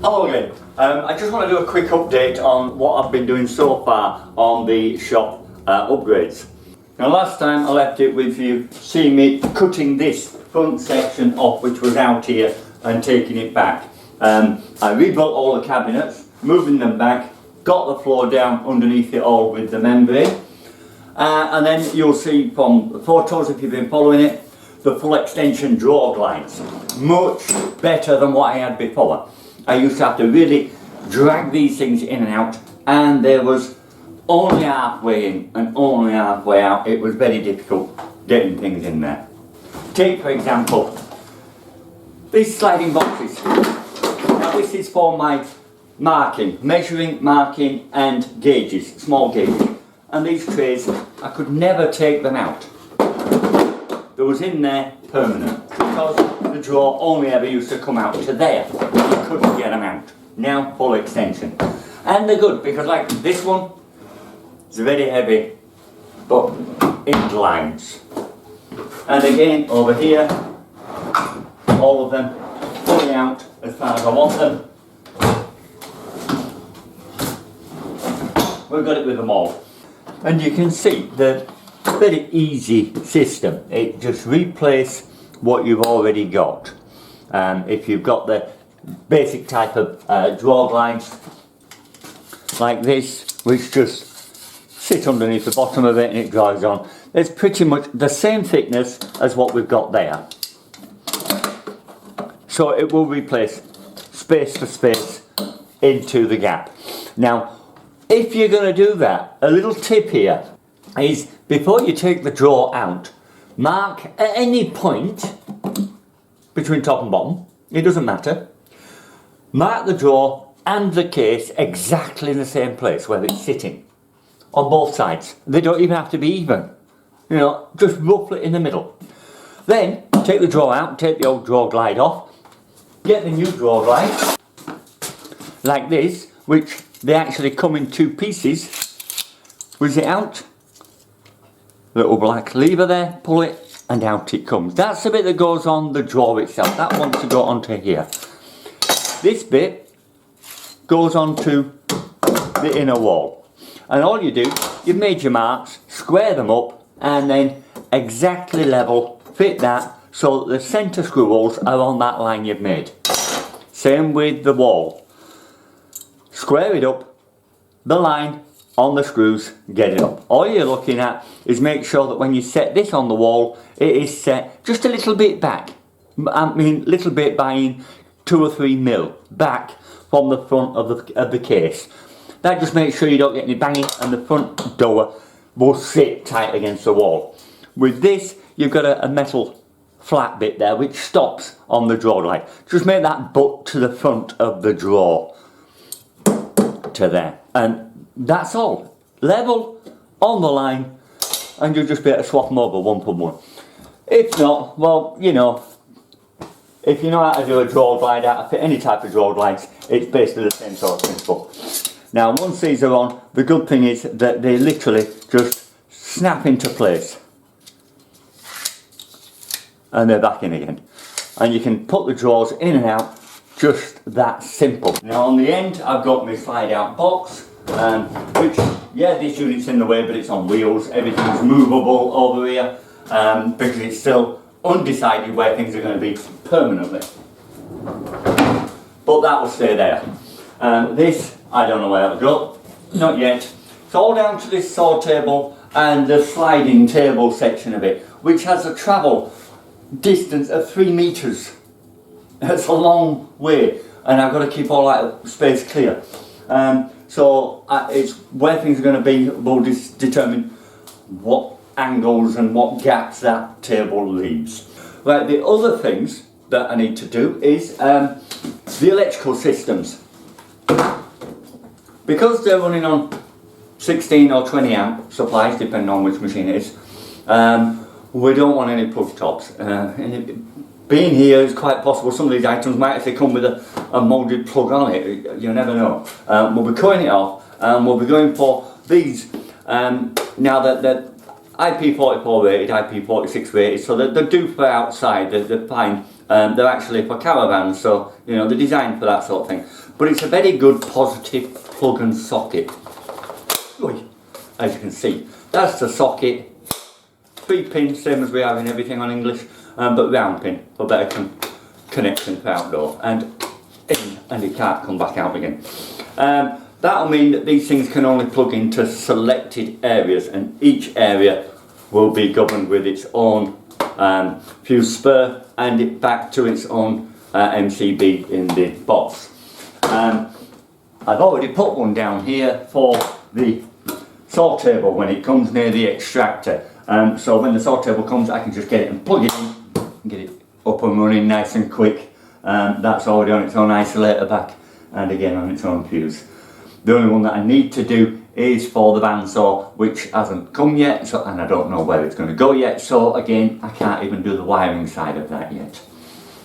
Hello again. I just want to do a quick update on what I've been doing so far on the shop upgrades. Now last time I left it with you seeing me cutting this front section off, which was out here, and taking it back. I rebuilt all the cabinets, moving them back, got the floor down underneath it all with the membrane, and then you'll see from the photos, if you've been following it, the full extension drawer glides. Much better than what I had before. I used to have to really drag these things in and out, and there was only halfway in and only halfway out. It was very difficult getting things in there. Take, for example, these sliding boxes. Now this is for my marking, measuring, marking and gauges, small gauges. And these trays, I could never take them out. They was in there permanent because the drawer only ever used to come out to there. You couldn't get them out. Now full extension. And they're good because like this one, it's very heavy, but it glides. And again over here, all of them fully out as far as I want them. We've got it with them all. And you can see the very easy system. It just replace what you've already got. If you've got the basic type of drawer glides like this, which just sit underneath the bottom of it and it dries on, it's pretty much the same thickness as what we've got there. So it will replace space for space into the gap. Now, if you're going to do that, a little tip here is before you take the drawer out, mark at any point between top and bottom, it doesn't matter, mark the drawer and the case exactly in the same place where it's sitting on both sides. They don't even have to be even, you know, just roughly in the middle. Then take the drawer out, take the old drawer glide off, get the new drawer glide like this, which they actually come in two pieces. Whiz it out, little black lever there, pull it and out it comes. That's the bit that goes on the drawer itself. That wants to go onto here. This bit goes onto the inner wall. And all you do, you've made your marks, square them up and then exactly level, fit that so that the centre screw holes are on that line you've made. Same with the wall. Square it up, the line on the screws, get it up. All you're looking at is make sure that when you set this on the wall, it is set just a little bit back. I mean, little bit by 2 or 3 mil back from the front of the case. That just makes sure you don't get any banging and the front door will sit tight against the wall. With this, you've got a metal flat bit there which stops on the drawer glide. Just make that butt to the front of the drawer to there. And that's all. Level on the line and you'll just be able to swap them over one for one. If not, well, you know, if you know how to do a drawer glide out of any type of drawer glides, it's basically the same sort of principle. Now once these are on, the good thing is that they literally just snap into place. And they're back in again. And you can put the drawers in and out just that simple. Now on the end I've got my slide out box, which, yeah, this unit's in the way but it's on wheels. Everything's movable over here because it's still undecided where things are going to be permanently. But that will stay there. This, I don't know where it'll go, not yet. It's all down to this saw table and the sliding table section of it, which has a travel distance of 3 meters. That's a long way, and I've got to keep all that space clear. So it's where things are going to be will determine what angles and what gaps that table leaves. Right, the other things that I need to do is the electrical systems. Because they're running on 16 or 20 amp supplies, depending on which machine it is, we don't want any plug tops. Being here, it's quite possible some of these items might actually come with a moulded plug on it. You never know. We'll be cutting it off and we'll be going for these. Now that IP44 rated, IP46 rated, so they're due for outside, they're fine. They're actually for caravans, so you know they're designed for that sort of thing. But it's a very good positive plug and socket. As you can see, that's the socket. 3 pins, same as we have in everything on English, but round pin for better connection for outdoor, and in, and you can't come back out again. That'll mean that these things can only plug into selected areas, and each area will be governed with its own fuse spur and it back to its own MCB in the box. I've already put one down here for the saw table when it comes near the extractor. So when the saw table comes, I can just get it and plug it in and get it up and running nice and quick. That's already on its own isolator back and again on its own fuse. The only one that I need to do is for the bandsaw, which hasn't come yet, so, and I don't know where it's going to go yet, so again I can't even do the wiring side of that yet.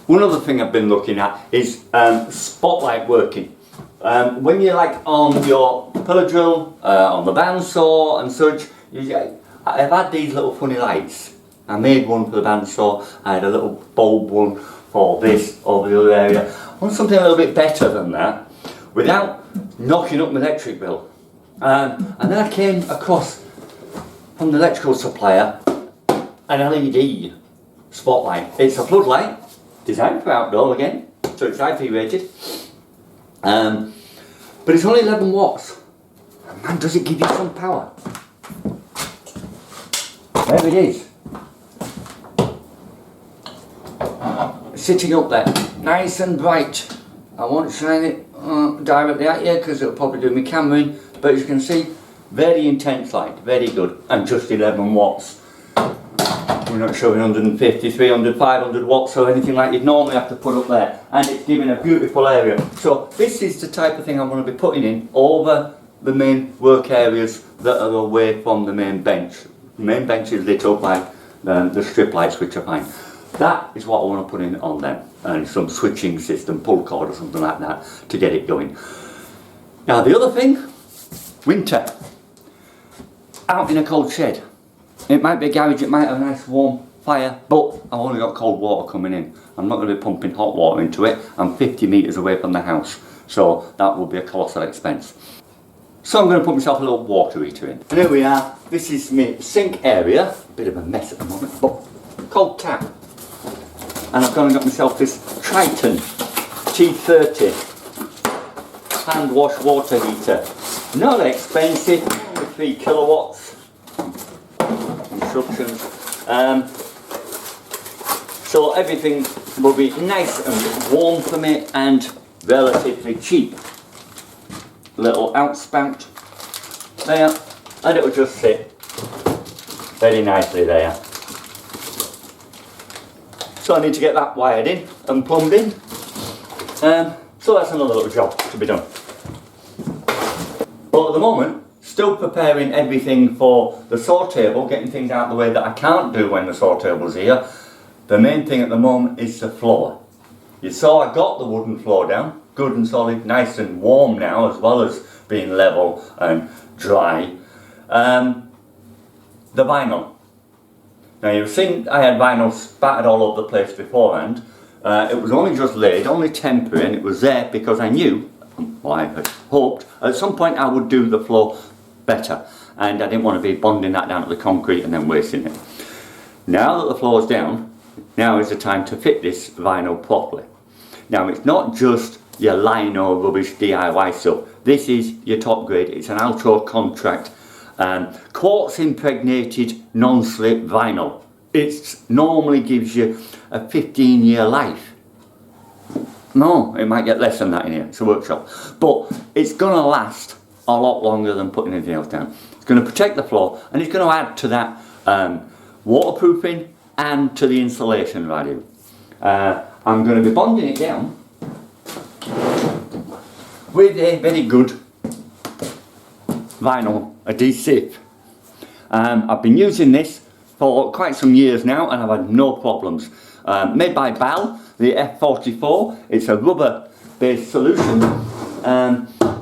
One other thing I've been looking at is spotlight working. When you're like on your pillar drill, on the bandsaw and such, I've had these little funny lights. I made one for the bandsaw, I had a little bulb one for this over the other area. I want something a little bit better than that, without knocking up my electric bill. And then I came across from the electrical supplier an LED spotlight. It's a floodlight, designed for outdoor again, so it's IP rated. But it's only 11 watts. And man, does it give you some power. There it is. Sitting up there, nice and bright. I won't shine it directly at you because it'll probably do me camera in, but as you can see, very intense light, very good, and just 11 watts. We're not showing 150, 300, 500 watts or anything like you'd normally have to put up there, and it's giving a beautiful area. So this is the type of thing I'm going to be putting in over the main work areas that are away from the main bench. The main bench is lit up by the strip lights, which are fine. That is what I want to put in on them, and some switching system, pull cord or something like that to get it going. Now the other thing, winter, out in a cold shed. It might be a garage, it might have a nice warm fire, but I've only got cold water coming in. I'm not going to be pumping hot water into it. I'm 50 metres away from the house, so that will be a colossal expense. So I'm going to put myself a little water heater in. And here we are, this is my sink area, a bit of a mess at the moment, but cold tap. And I've gone and got myself this Triton T30 hand wash water heater. Not expensive, only 3 kilowatts. Instructions. So everything will be nice and warm for me and relatively cheap. Little outspout there, and it will just sit very nicely there. So I need to get that wired in and plumbed in. So that's another little job to be done. But at the moment, still preparing everything for the saw table, getting things out of the way that I can't do when the saw table's here. The main thing at the moment is the floor. You saw I got the wooden floor down, good and solid, nice and warm now, as well as being level and dry. The vinyl. Now you've seen I had vinyl spattered all over the place beforehand. It was only just laid, only temporary, and it was there because I knew, well I had hoped, at some point I would do the floor better, and I didn't want to be bonding that down to the concrete and then wasting it. Now that the floor's down, now is the time to fit this vinyl properly. Now it's not just your lino rubbish DIY stuff. This is your top grade. It's an Altro contract quartz impregnated non-slip vinyl. It normally gives you a 15-year life. No, it might get less than that in here. It's a workshop, but it's gonna last a lot longer than putting anything else down. It's going to protect the floor, and it's going to add to that waterproofing and to the insulation value. I'm going to be bonding it down with a very good vinyl adhesive. I've been using this for quite some years now and I've had no problems. Made by Bal, the F44. It's a rubber based solution.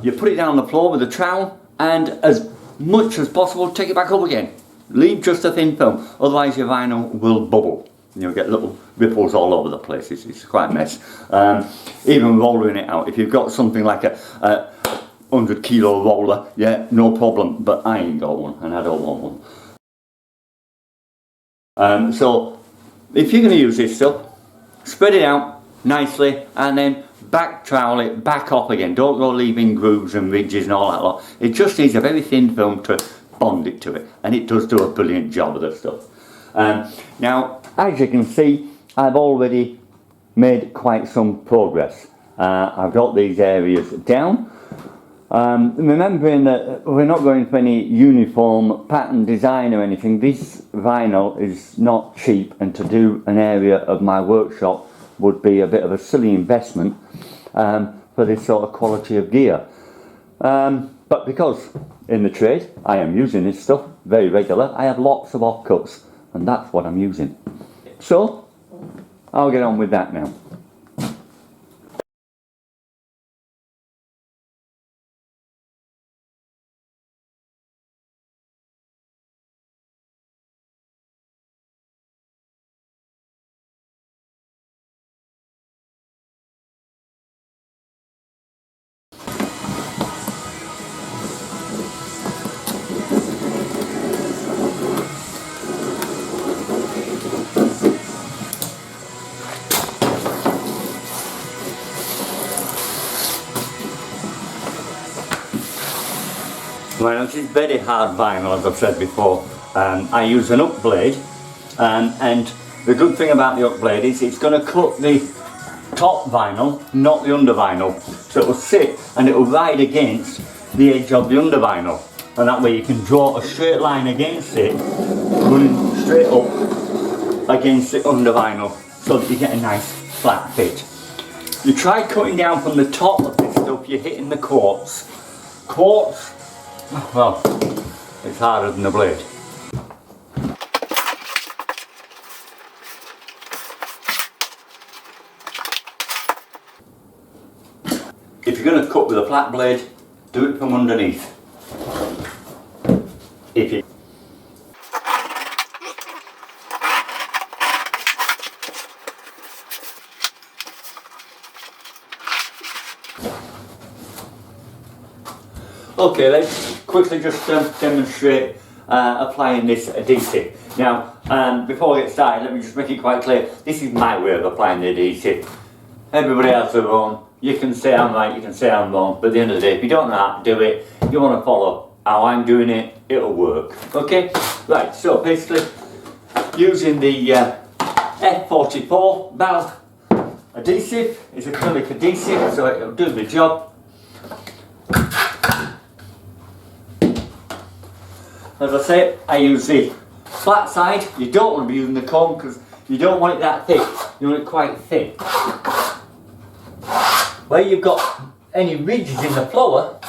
You put it down on the floor with a trowel and as much as possible take it back up again. Leave just a thin film, otherwise your vinyl will bubble. You get little ripples all over the place. It's quite a mess. Even rollering it out, if you've got something like a 100 kilo roller, yeah, no problem, but I ain't got one and I don't want one. So if you're going to use this stuff, spread it out nicely and then back trowel it back up again. Don't go leaving grooves and ridges and all that lot. It just needs a very thin film to bond it to it, and it does do a brilliant job of the stuff. Now, as you can see, I've already made quite some progress. I've got these areas down. Remembering that we're not going for any uniform pattern design or anything. This vinyl is not cheap, and to do an area of my workshop would be a bit of a silly investment for this sort of quality of gear. But because in the trade I am using this stuff very regular, I have lots of offcuts, and that's what I'm using. So I'll get on with that now. Well, this is very hard vinyl, as I've said before. I use an up blade, and the good thing about the up blade is it's going to cut the top vinyl, not the under vinyl. So it will sit and it will ride against the edge of the under vinyl, and that way you can draw a straight line against it, running straight up against the under vinyl, so that you get a nice flat fit. You try cutting down from the top of this stuff, you're hitting the quartz. Quartz, well, it's harder than the blade. If you're going to cut with a flat blade, do it from underneath. If you Okay, let's quickly just demonstrate applying this adhesive. Now, before I get started, let me just make it quite clear, this is my way of applying the adhesive. Everybody has their own. You can say I'm right, you can say I'm wrong, but at the end of the day, if you don't know how to do it, you want to follow how I'm doing it, it'll work. Okay? Right, so basically, using the F44 valve adhesive, it's acrylic adhesive, so it'll do the job. As I say, I use the flat side. You don't want to be using the comb because you don't want it that thick. You want it quite thin. Where you've got any ridges in the flower,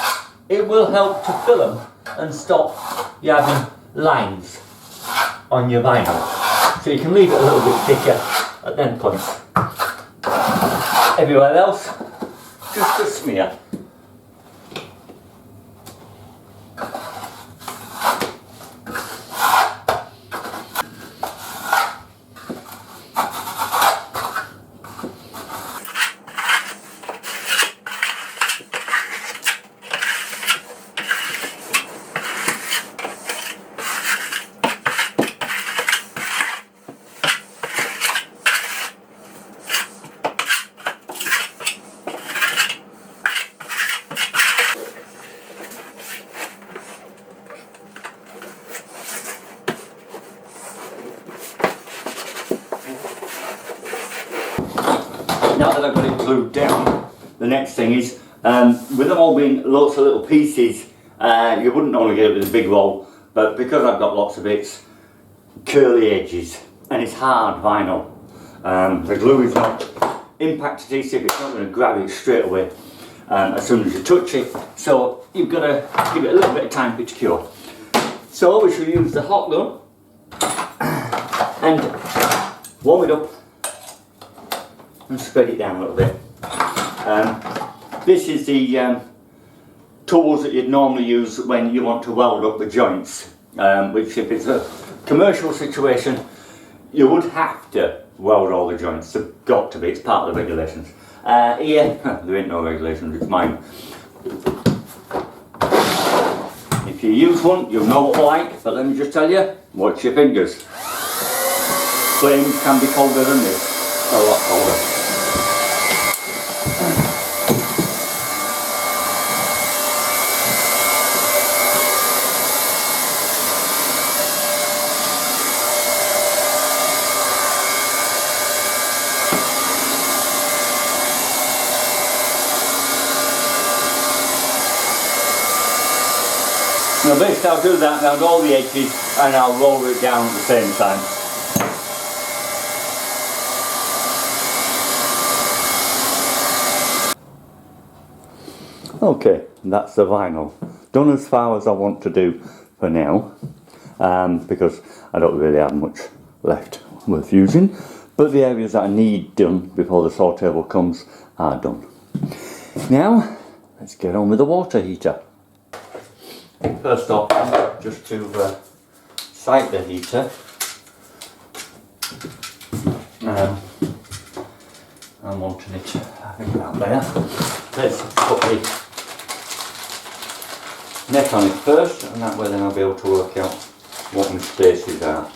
it will help to fill them and stop you having lines on your vinyl. So you can leave it a little bit thicker at them points. Everywhere else, just a smear. Now that I've got it glued down, the next thing is, with them all being lots of little pieces, you wouldn't normally get it with a big roll, but because I've got lots of bits, curly edges, and it's hard vinyl. The glue is not impact adhesive, it's not going to grab it straight away as soon as you touch it, so you've got to give it a little bit of time for it to cure. So we should use the hot gun and warm it up and spread it down a little bit. This is the tools that you'd normally use when you want to weld up the joints, which if it's a commercial situation, you would have to weld all the joints. They've got to be. It's part of the regulations. Here, there ain't no regulations. It's mine. If you use one, you'll know what I like. But let me just tell you, watch your fingers. Flames can be colder than this. A lot colder. Now basically I'll do that around all the edges and I'll roll it down at the same time. Okay, that's the vinyl. Done as far as I want to do for now, because I don't really have much left worth using, but the areas that I need done before the saw table comes are done. Now, let's get on with the water heater. First off, just to sight the heater, I'm wanting it, I think about there. Let's put the neck on it first, and that way then I'll be able to work out what my spaces are.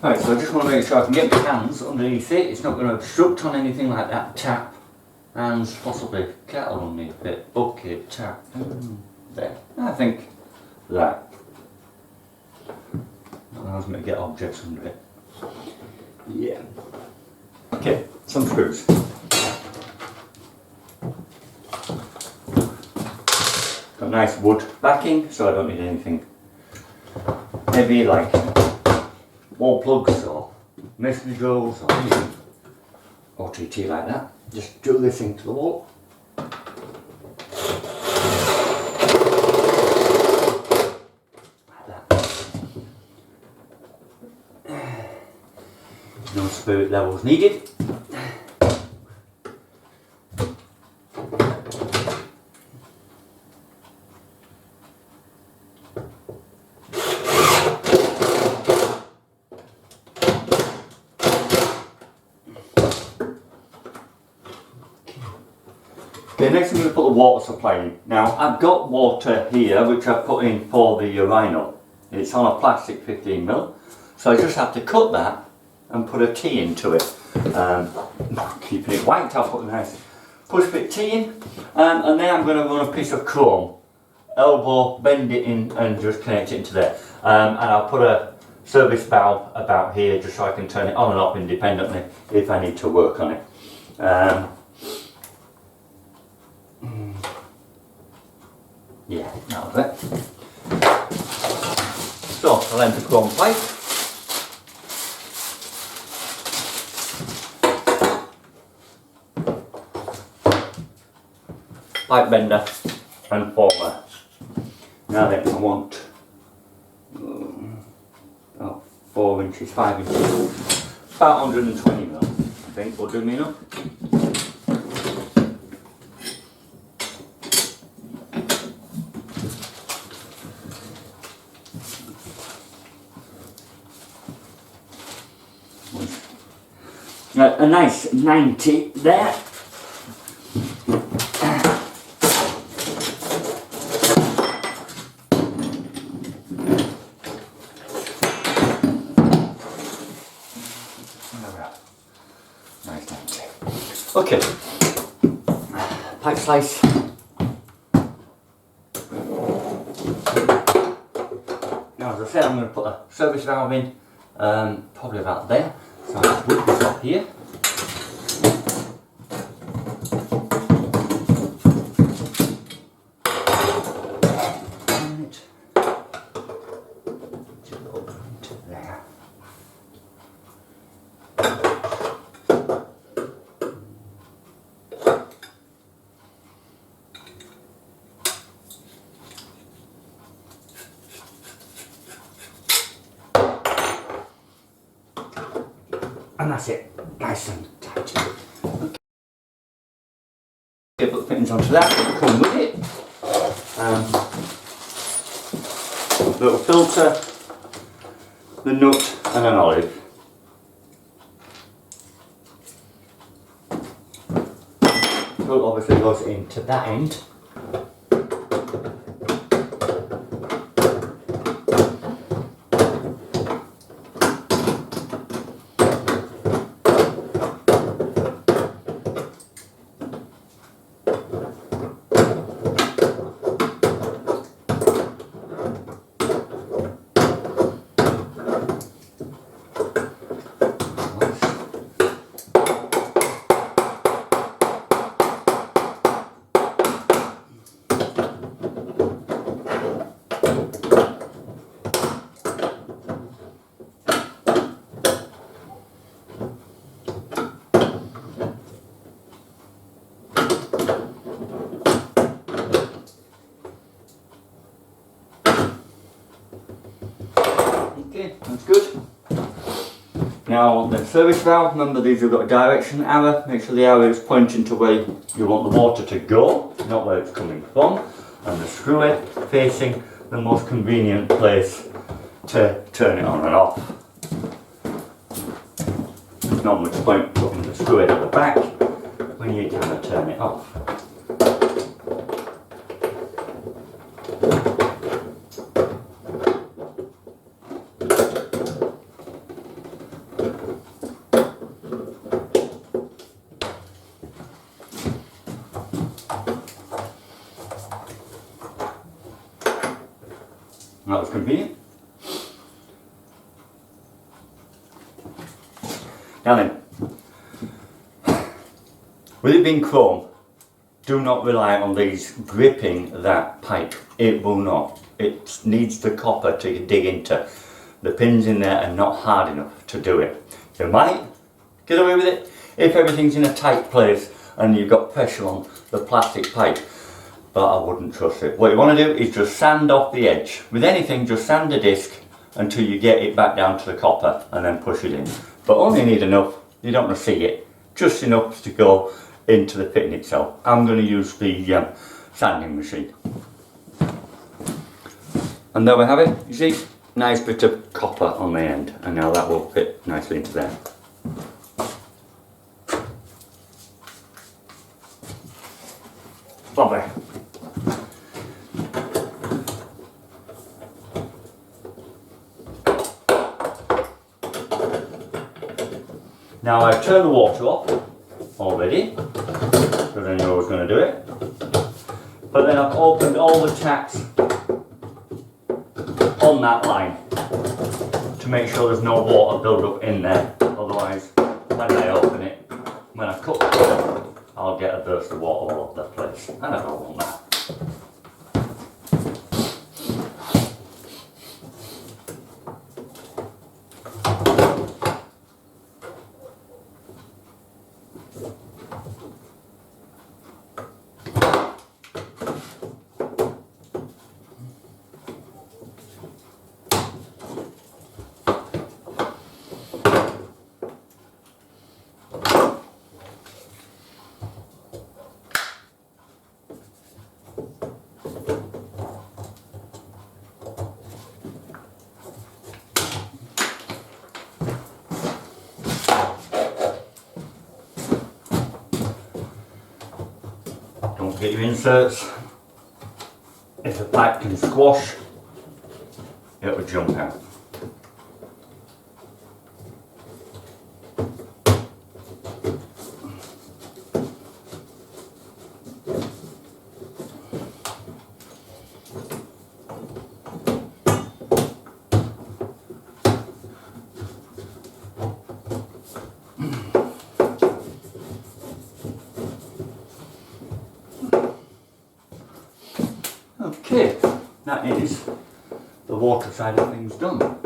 Right, so I just want to make sure I can get my hands underneath it. It's not going to obstruct on anything like that tap, and possibly kettle underneath it, bucket, tap, there. I think that allows me to get objects under it. Yeah. Okay, some screws. Got nice wood backing, so I don't need anything heavy like wall plugs or masonry drills or anything OTT like that. Just drill this into the wall. Like that. No spirit levels needed. Okay, next I'm going to put the water supply in. Now I've got water here which I've put in for the urinal. It's on a plastic 15mm, so I just have to cut that and put a T into it. Keeping it white, I'll put a nice push fit T in, and then I'm going to run a piece of chrome, elbow, bend it in and just connect it into there. And I'll put a service valve about here just so I can turn it on and off independently if I need to work on it. Yeah, that'll do it. So, I'll enter the chrome pipe. Pipe bender and former. Now then, I want about 4 inches, 5 inches, about 120mm, I think will do me enough. A nice 90 there. Nice 90. Okay. Pipe slice. Now as I said, I'm going to put a service valve in, probably about there. So I'll whip this up here. and that's it. Nice and tight. Okay. Put the fittings onto that, come with it. Little filter, the nut and an olive. So obviously goes into that end. Okay, that's good. Now on the service valve, remember these have got a direction arrow. Make sure the arrow is pointing to where you want the water to go, not where it's coming from. And the screw head facing the most convenient place to turn it on and off. There's not much point putting the screw head at the back when you're going to turn it off. That was convenient. Now then, with it being chrome, do not rely on these gripping that pipe. It will not. It needs the copper to dig into. The pins in there are not hard enough to do it. You might get away with it if everything's in a tight place and you've got pressure on the plastic pipe. But I wouldn't trust it. What you want to do is just sand off the edge. With anything, just sand the disc until you get it back down to the copper and then push it in. But only need enough, you don't want to see it, just enough to go into the fitting itself. I'm going to use the sanding machine. And there we have it, you see, nice bit of copper on the end, and now that will fit nicely into there. Lovely. Now I've turned the water off already, because I knew I was going to do it. But then I've opened all the taps on that line to make sure there's no water build up in there. Otherwise, when I open it, when I cut it, I'll get a burst of water all over the place. And I don't want that. Don't get your inserts. If the pipe can squash, it will jump out. Okay, that is the water side of things done. Now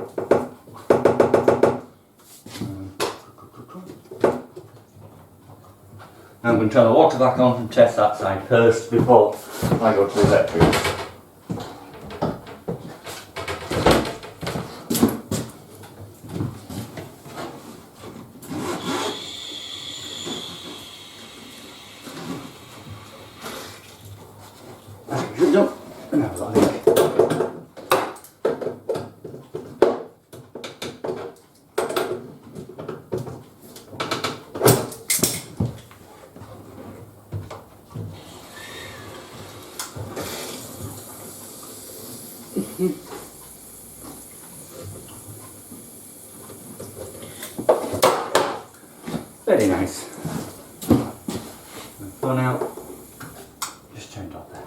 I'm going to turn the water back on and test that side first before I go to the electric. Very nice. For now, just turned off there.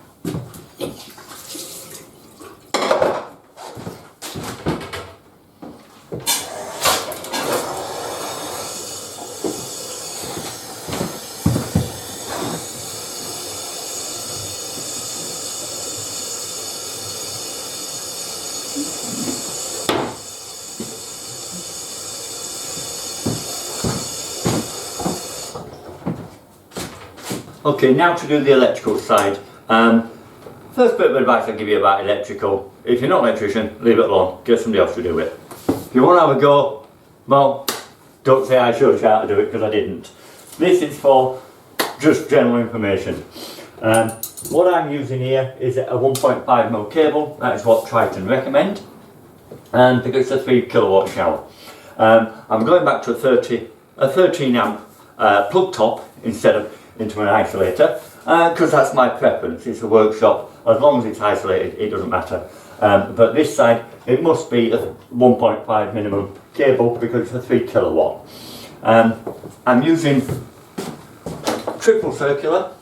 Okay, now to do the electrical side. First bit of advice I'll give you about electrical: if you're not an electrician, leave it alone, get somebody else to do it. If you want to have a go, well, don't say I showed you how to do it, because I didn't. This is for just general information. What I'm using here is a 1.5mm cable. That is what Triton recommend, and because it's a 3 kilowatt shower. I'm going back to a 13 amp plug top instead of into an isolator, because that's my preference. It's a workshop, as long as it's isolated it doesn't matter. But this side it must be a 1.5 minimum cable because it's a 3 kilowatt. I'm using triple circular,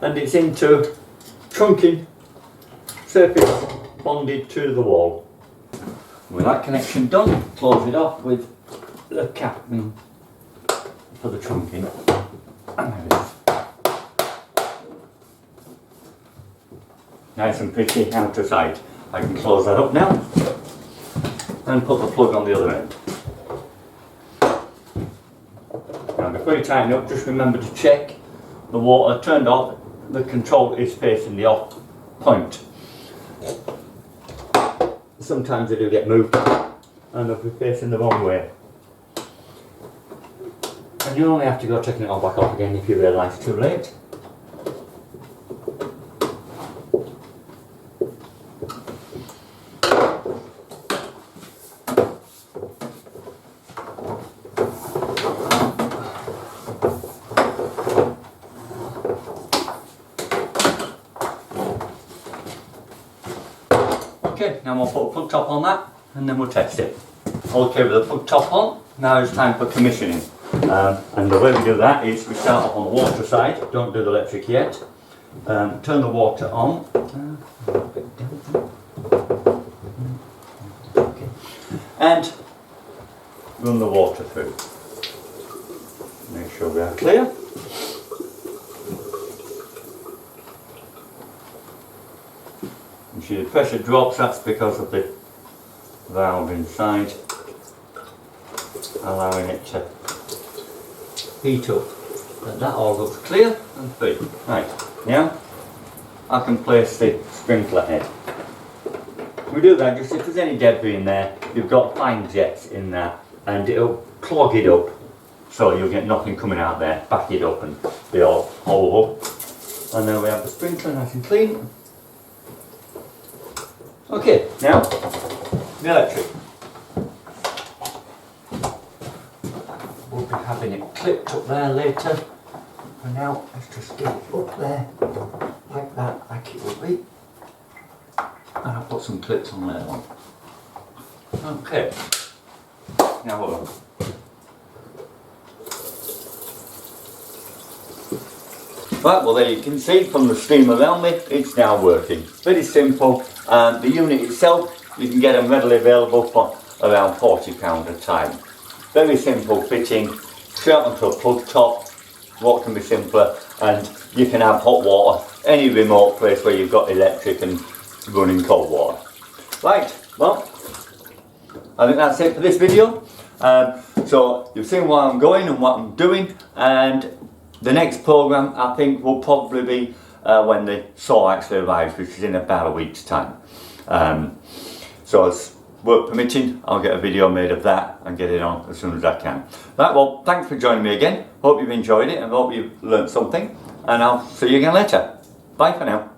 and it's into trunking surface bonded to the wall. With that connection done, close it off with the cap for the trunking. And there it is. Nice and pretty outer side. I can close that up now and put the plug on the other end. Now before you tighten up, just remember to check the water turned off, the control is facing the off point. Sometimes they do get moved and they'll be facing the wrong way. And you only have to go taking it all back off again if you realise too late. Okay, now we'll put a plug top on that and then we'll test it. Okay, with the plug top on, now it's time for commissioning. And the way we do that is we start off on the water side, don't do the electric yet. Turn the water on. Okay. And run the water through. Make sure we are clear. You see the pressure drops, that's because of the valve inside, allowing it to heat up. But that all looks clear and free. Right, now I can place the sprinkler head. We do that just if there's any debris in there, you've got fine jets in there and it'll clog it up, so you'll get nothing coming out there, back it up and be all horrible. And then we have the sprinkler nice and clean. Okay, now the electric. We'll be having it clipped up there later. For now, let's just get it up there, like that, like it will be. And I'll put some clips on later on. Okay, now what? Right, well there you can see from the stream around me, it's now working. Very simple. The unit itself, you can get them readily available for around £40 a time. Very simple fitting, straight onto a plug top. What can be simpler? And you can have hot water any remote place where you've got electric and running cold water. Right, well, I think that's it for this video. So you've seen where I'm going and what I'm doing, and the next program I think will probably be when the saw actually arrives, which is in about a week's time. So as work permitting, I'll get a video made of that and get it on as soon as I can. Right, well, thanks for joining me again. Hope you've enjoyed it and hope you've learned something, and I'll see you again later. Bye for now.